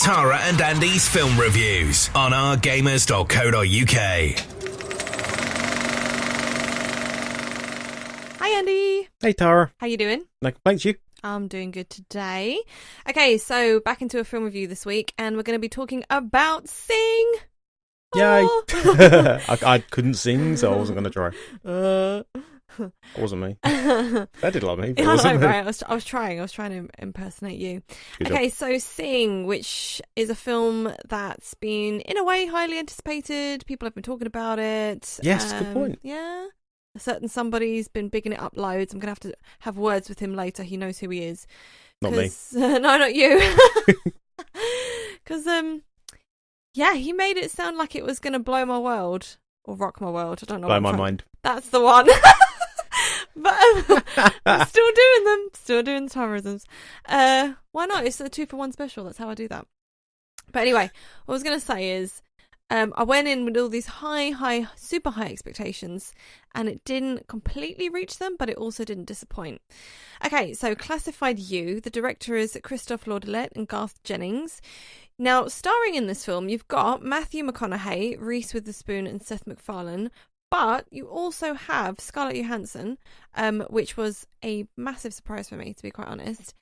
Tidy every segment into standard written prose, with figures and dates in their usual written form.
Tara and Andy's film reviews on OurGamers.co.uk. Hi Andy. Hey Tara. How you doing? No complaints, you? I'm doing good today. Okay, so back into a film review this week, and we're going to be talking about Sing. Yay! Oh. I couldn't sing, so I wasn't going to try. It wasn't me. That did like me, but it wasn't me. Right? I was trying to impersonate you. Good Okay, job. so Sing, which is a film that's been, in a way, highly anticipated. People have been talking about it. Yes, good point. Yeah. A certain somebody's been bigging it up loads. I'm going to have words with him later. He knows who he is. Not me. No, not you. Because, yeah, he made it sound like it was going to blow my world. Or rock my world. I don't know. Blow my mind. That's the one. But I'm still doing them. Still doing terrorisms. Why not? It's a 2-for-1 special. That's how I do that. But anyway, what I was going to say is, I went in with all these super high expectations, and it didn't completely reach them, but it also didn't disappoint. Okay, so Classified You. The director is Christophe Lourdelet and Garth Jennings. Now, starring in this film, you've got Matthew McConaughey, Reese Witherspoon, and Seth MacFarlane. But you also have Scarlett Johansson, which was a massive surprise for me, to be quite honest.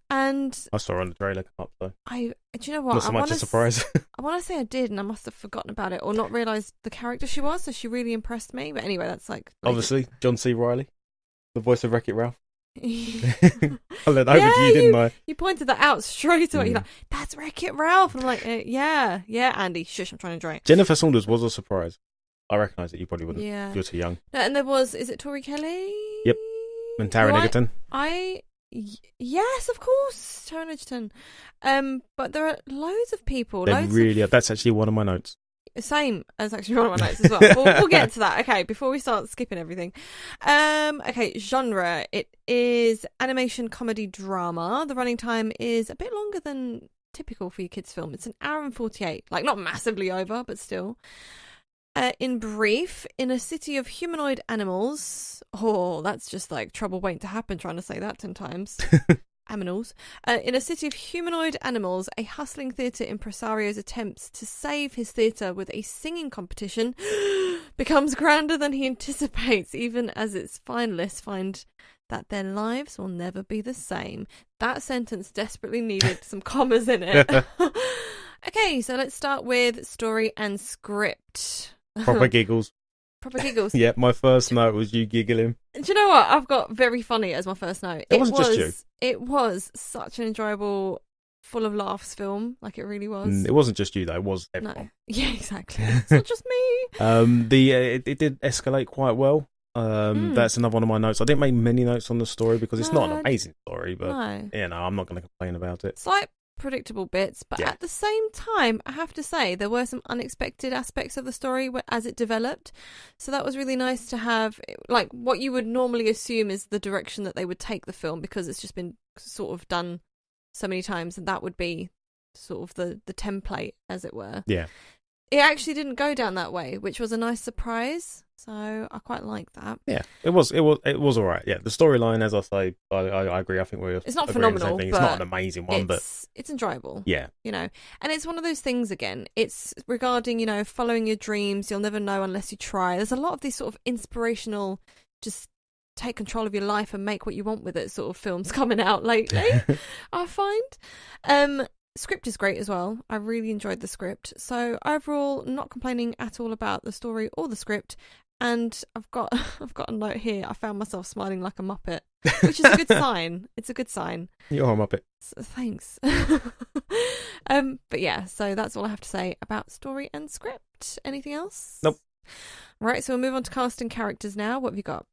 And I saw her on the trailer come up, though. do you know what? Not so much a surprise. I want to say I did, and I must have forgotten about it or not realised the character she was. So she really impressed me. But anyway, that's like Obviously, John C. Reilly, the voice of Wreck-It Ralph. I I led over to you, didn't I? You pointed that out straight away. You're like, that's Wreck-It Ralph. And I'm like, yeah, Andy, shush, I'm trying to drink. Jennifer Saunders was a surprise. I recognise it. You probably wouldn't. Yeah. You're too young. And there was, is it Tori Kelly? Yep. And Taron Egerton. Yes, of course, Taron Egerton. But there are loads of people. That's actually one of my notes. Same as actually one of my notes as well. We'll get to that. Okay, before we start skipping everything. Okay, genre. It is animation, comedy, drama. The running time is a bit longer than typical for your kids' film. It's 1 hour and 48. Like, not massively over, but still. In brief, in a city of humanoid animals. Oh, that's just like trouble waiting to happen trying to say that 10 times. Aminals. In a city of humanoid animals, a hustling theatre impresario's attempts to save his theatre with a singing competition becomes grander than he anticipates, even as its finalists find that their lives will never be the same. That sentence desperately needed some commas in it. Okay, so let's start with story and script. Proper giggles. Proper giggles. Yeah, my first note was you giggling. Do you know what? I've got very funny as my first note. It wasn't just you. It was such an enjoyable, full of laughs film. Like, it really was. It wasn't just you, though. It was everyone. No. Yeah, exactly. It's not just me. It did escalate quite well. That's another one of my notes. I didn't make many notes on the story because it's not an amazing story, but I'm not going to complain about it. Slight predictable bits, but at the same time, I have to say there were some unexpected aspects of the story as it developed, so that was really nice to have. Like, what you would normally assume is the direction that they would take the film, because it's just been sort of done so many times, and that would be sort of the template, as it were. Yeah, it actually didn't go down that way, which was a nice surprise. So I quite like that. Yeah, it was all right. Yeah, the storyline, as I say, I agree. I think it's not phenomenal. It's not an amazing one, but it's enjoyable. Yeah, and it's one of those things. Again, it's regarding following your dreams. You'll never know unless you try. There's a lot of these sort of inspirational, just take control of your life and make what you want with it sort of films coming out lately. I find. Script is great as well. I really enjoyed the script. So overall, not complaining at all about the story or the script. And I've got a note here. I found myself smiling like a Muppet, which is a good sign. It's a good sign. You're a Muppet. So, thanks. But yeah, so that's all I have to say about story and script. Anything else? Nope. Right, so we'll move on to cast and characters now. What have you got?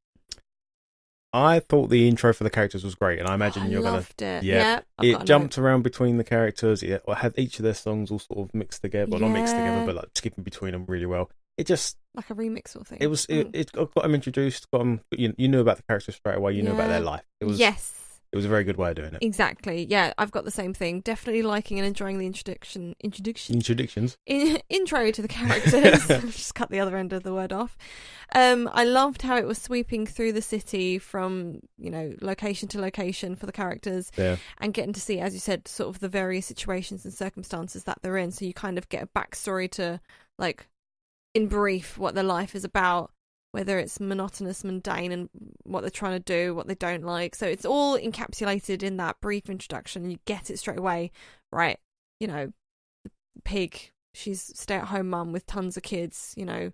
I thought the intro for the characters was great, and I imagine you're going to... loved it. Yeah. It jumped around between the characters. It had each of their songs all sort of mixed together. Well, not mixed together, but like skipping between them really well. It just... like a remix thing. It was. It got them introduced. Got them... You knew about the characters straight away. You knew about their life. It was... Yes. it was a very good way of doing it. Exactly. Yeah, I've got the same thing. Definitely liking and enjoying the intro to the characters. Just cut the other end of the word off. I loved how it was sweeping through the city from, location to location for the characters, and getting to see, as you said, sort of the various situations and circumstances that they're in. So you kind of get a backstory to, like, in brief, what their life is about, whether it's monotonous, mundane, and what they're trying to do, what they don't like. So it's all encapsulated in that brief introduction. You get it straight away, right? The pig, she's stay-at-home mum with tons of kids, and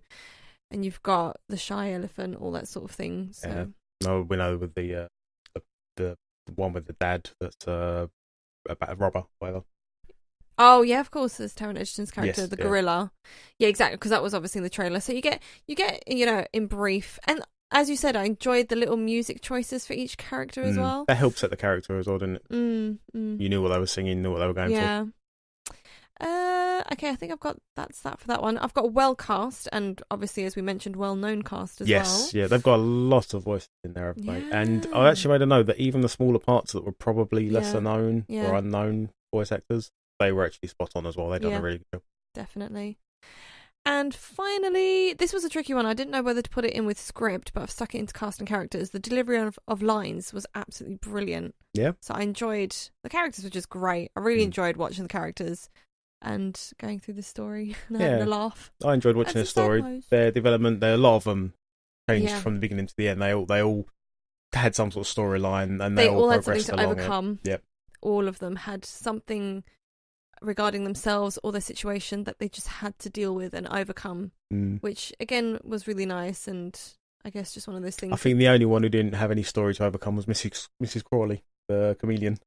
you've got the shy elephant, all that sort of thing. So. Yeah. No, we know with the one with the dad that's about a robber, whatever. Oh yeah, of course. There's Taron Egerton's character, the gorilla. Yeah, exactly, because that was obviously in the trailer. So you get in brief, and as you said, I enjoyed the little music choices for each character as well. That helped set the character as well, didn't it? You knew what they were singing, knew what they were going for. Okay, I think I've got that for that one. I've got well cast, and obviously, as we mentioned, well-known cast as well. Yes, yeah, they've got a lot of voices in there, haven't they? And I actually made a note that even the smaller parts that were probably lesser known or unknown voice actors, they were actually spot on as well. They've done a really good job. Definitely. And finally, this was a tricky one. I didn't know whether to put it in with script, but I've stuck it into cast and characters. The delivery of lines was absolutely brilliant. Yeah. So I enjoyed the characters, which is great. I really enjoyed watching the characters and going through the story and having a laugh. I enjoyed watching the story. Their development, a lot of them changed from the beginning to the end. They all had some sort of storyline, and they all had something to along overcome. Yep. All of them had something regarding themselves or their situation that they just had to deal with and overcome, which again was really nice, and I guess just one of those things. I think the only one who didn't have any story to overcome was Mrs. Crawley, the chameleon.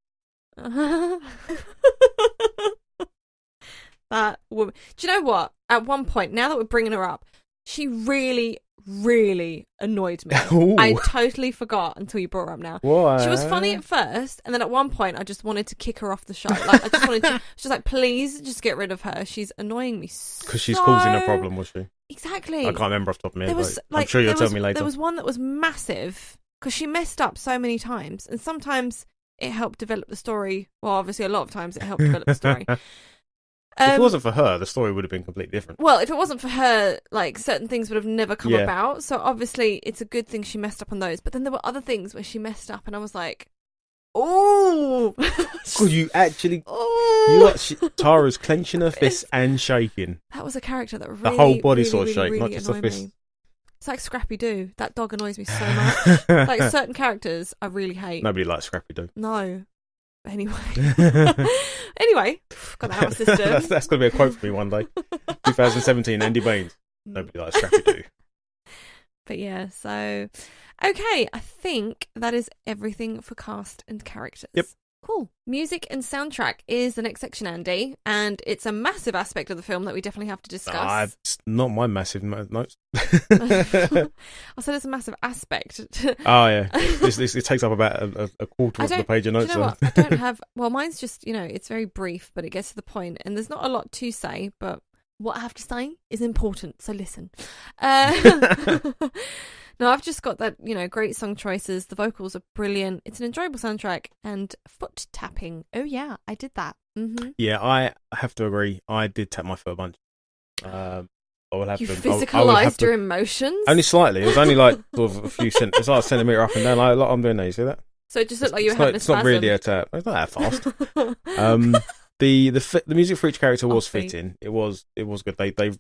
That woman. Do you know what? At one point, now that we're bringing her up, she really, really annoyed me. Ooh. I totally forgot until you brought her up now. What? She was funny at first, and then at one point, I just wanted to kick her off the show. Like, I just wanted to, just like, please, just get rid of her. She's annoying me so. Because she's causing a problem, was she? Exactly. I can't remember off the top of my head. Like, I'm sure you'll tell me later. There was one that was massive because she messed up so many times, and sometimes it helped develop the story. Well, obviously, a lot of times it helped develop the story. If it wasn't for her, the story would have been completely different. Well, if it wasn't for her, like, certain things would have never come about. So obviously, it's a good thing she messed up on those. But then there were other things where she messed up, and I was like, "Oh!" God, you actually, Tara's clenching her fists and shaking. That was a character that really, the whole body really, sort of really, shake, really not just the fist. me. It's like Scrappy Doo. That dog annoys me so much. Like certain characters, I really hate. Nobody likes Scrappy Doo. No. Anyway, got that out of my system. that's going to be a quote for me one day. 2017, Andy Baines. Nobody likes Scrappy Doo. But yeah, so okay, I think that is everything for cast and characters. Yep. Cool. Music and soundtrack is the next section, Andy, and it's a massive aspect of the film that we definitely have to discuss. It's not my massive notes. I said it's a massive aspect. Oh yeah, it takes up about a quarter of the page of notes. Do you know what? I don't have. Well, mine's just it's very brief, but it gets to the point, and there's not a lot to say. But what I have to say is important, so listen. No, I've just got that, great song choices. The vocals are brilliant. It's an enjoyable soundtrack, and foot tapping. Oh yeah, I did that. Mm-hmm. Yeah, I have to agree. I did tap my foot a bunch. I will have you to. physicalised your emotions? Only slightly. It was only like sort of a few it's like a centimetre up and down. Like I'm doing that. You see that? So it just looked like you were having a spasm. It's not really a tap. It's not that fast. The music for each character was fitting. It was good. They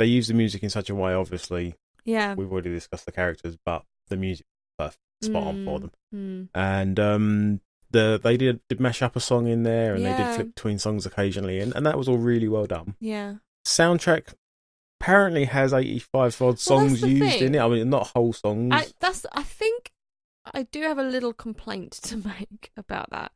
used the music in such a way, obviously. Yeah, we've already discussed the characters, but the music was perfect, spot on for them. And they did mash up a song in there, and they did flip between songs occasionally, and that was all really well done. Yeah, soundtrack apparently has 85 odd songs used in it. I mean, not whole songs. I think I do have a little complaint to make about that.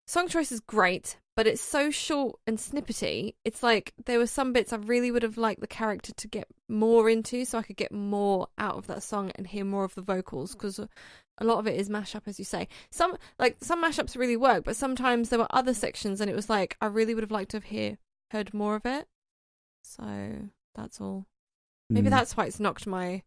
Song choice is great, but it's so short and snippety. It's like there were some bits I really would have liked the character to get more into, so I could get more out of that song and hear more of the vocals, because a lot of it is mashup, as you say. Some mashups really work, but sometimes there were other sections and it was like I really would have liked to have heard more of it. So that's all. Maybe that's why it's knocked my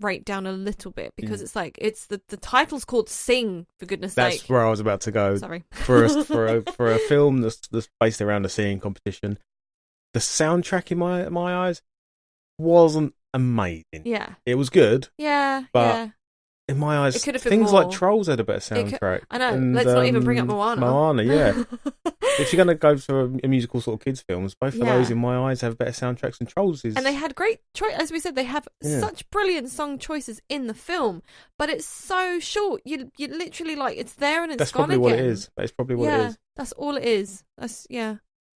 rate down a little bit because it's like it's the title's called Sing, for goodness sake. That's where I was about to go. Sorry. For a film that's based around a singing competition, the soundtrack in my eyes wasn't amazing. Yeah. It was good. Yeah. But yeah. in my eyes, It could have been things more. like Trolls had a better soundtrack. I know. And, Let's not even bring up Moana. Moana, yeah. If you're going to go for a musical sort of kids films, both of those in my eyes have better soundtracks than Trolls is. And they had great choice, as we said. They have such brilliant song choices in the film, but it's so short. You literally like it's there and it's That's gone probably again. what it is. That's probably what it is. That's all it is.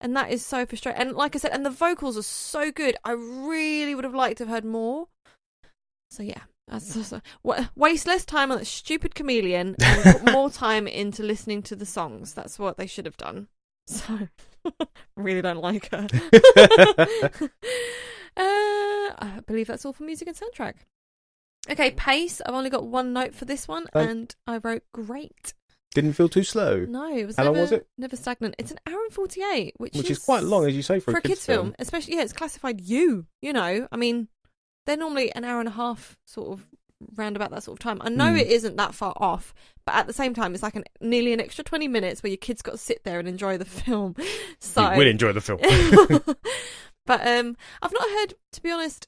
And that is so frustrating. And like I said, and the vocals are so good. I really would have liked to have heard more. So yeah. Waste less time on that stupid chameleon and put more time into listening to the songs. That's what they should have done. So, I really don't like her. I believe that's all for music and soundtrack. Okay, pace. I've only got one note for this one, and I wrote great. Didn't feel too slow. No, it was How long was it? Never stagnant. It's an hour and 48, which is quite long, as you say, for a kids film. Especially, it's classified you know. I mean, they're normally an hour and a half, sort of, round about that sort of time. I know it isn't that far off, but at the same time, it's like nearly an extra 20 minutes where your kids got to sit there and enjoy the film. So you will enjoy the film. But I've not heard, to be honest,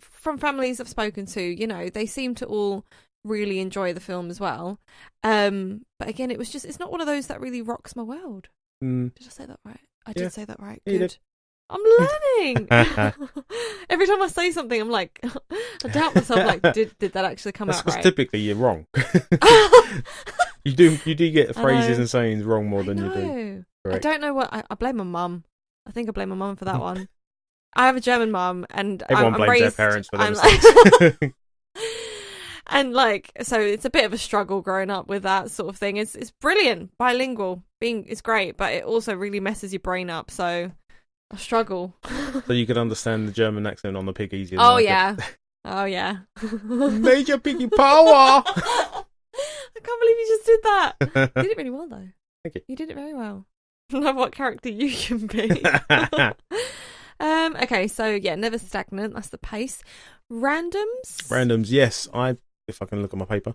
from families I've spoken to, you know, they seem to all really enjoy the film as well. But again, it's not one of those that really rocks my world. Did I say that right? I did say that right. You Good. did. I'm learning. Every time I say something, I'm like, I doubt myself. Like, did that actually come out right? Because typically you're wrong. you do get phrases and sayings wrong more than you do. Correct. I don't know what. I blame my mum. I think I blame my mum for that one. I have a German mum, and everyone I'm blames raised, their parents for their mistakes. And like, so it's a bit of a struggle growing up with that sort of thing. It's brilliant, bilingual, it's great, but it also really messes your brain up. So I struggle. So you could understand the German accent on the pig easier. Oh yeah, oh yeah. Major piggy power. I can't believe you just did that. You did it really well though. Thank you. You did it very well. I love what character you can be. Okay, so yeah, never stagnant. That's the pace. Randoms, yes. If I can look at my paper.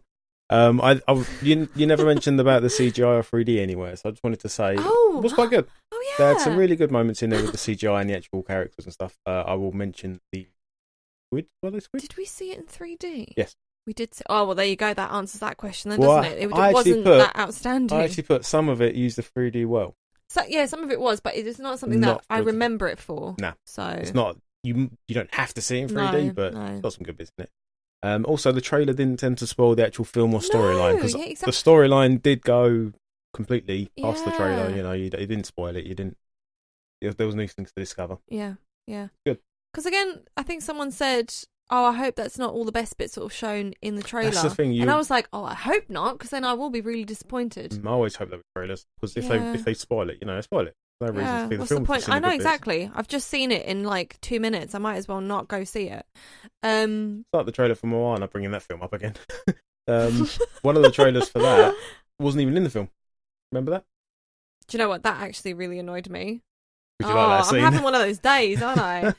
You never mentioned about the CGI or 3D anywhere, so I just wanted to say it was quite good. Oh yeah, They had some really good moments in there with the CGI and the actual characters and stuff. I will mention the squid. Were they squid? Did we see it in 3D? Yes. We did. Oh, well, there you go. That answers that question then, doesn't it? It wasn't that outstanding. I actually put some of it used the 3D well. So, yeah, some of it was, but it's not something that I remember it for. Nah. So it's not. You don't have to see it in 3D, but it's got some good bits in it. Also, the trailer didn't tend to spoil the actual film or storyline, because the storyline did go completely past the trailer. You know, it didn't spoil it. There was new things to discover. Yeah. Good. Because again, I think someone said, "Oh, I hope that's not all the best bits sort of shown in the trailer." That's the thing. And I was like, "Oh, I hope not, because then I will be really disappointed." I always hope there were trailers, because if they spoil it, spoil it. No reason to see the What's film. the point? I know exactly. I've just seen it in like 2 minutes. I might as well not go see it. It's like the trailer for Moana, bringing that film up again. One of the trailers for that wasn't even in the film. Remember that? Do you know what? That actually really annoyed me. Would you like that scene? I'm having one of those days, aren't I?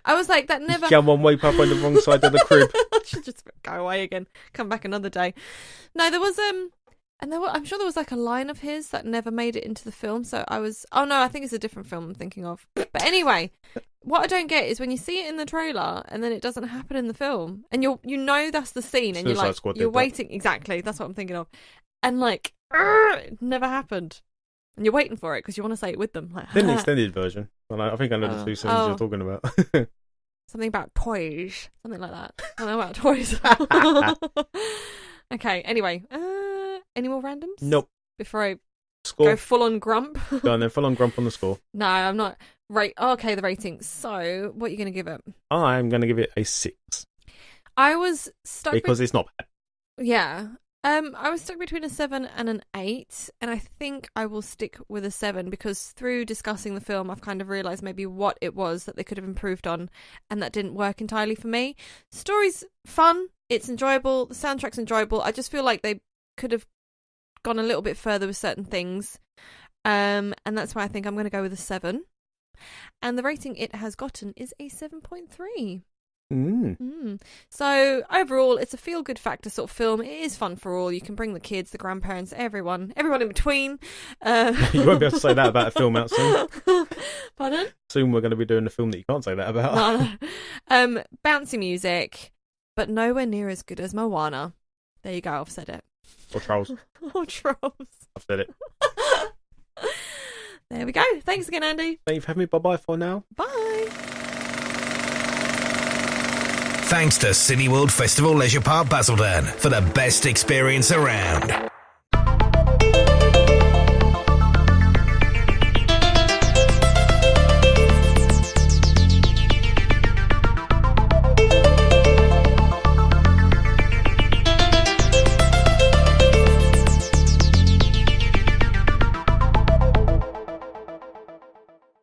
I was like, that never. Come on, wake up on the wrong side of the crib. I should just go away again. Come back another day. No, there was and I'm sure there was like a line of his that never made it into the film. So I was, I think it's a different film I'm thinking of. But anyway, what I don't get is when you see it in the trailer and then it doesn't happen in the film, and you know that's the scene, and you're waiting. Exactly, that's what I'm thinking of, and like it never happened, and you're waiting for it because you want to say it with them. Like, then the extended version. I think I know the two scenes you're talking about. Something about toys, something like that. I don't know about toys. Okay. Anyway, any more randoms? Nope. Before I go full on grump. Go on then, full on grump on the score. No, I'm not. Okay, the rating. So, what are you going to give it? I'm going to give it a 6. I was stuck because it's not bad. Yeah. I was stuck between a 7 and an 8, and I think I will stick with a 7 because through discussing the film, I've kind of realised maybe what it was that they could have improved on, and that didn't work entirely for me. The story's fun, it's enjoyable, the soundtrack's enjoyable. I just feel like they could have gone a little bit further with certain things, and that's why I think I'm going to go with a 7. And the rating it has gotten is a 7.3. So overall, it's a feel-good factor sort of film. It is fun for all. You can bring the kids, the grandparents, everyone in between. You won't be able to say that about a film out soon. Pardon? Soon we're going to be doing a film that you can't say that about. No. Bouncy music, but nowhere near as good as Moana. There you go, I've said it. Or Trolls. Or Trolls. I've said it. There we go. Thanks again, Andy. Thank you for having me. Bye-bye for now. Bye. Thanks to Cineworld Festival Leisure Park Basildon for the best experience around.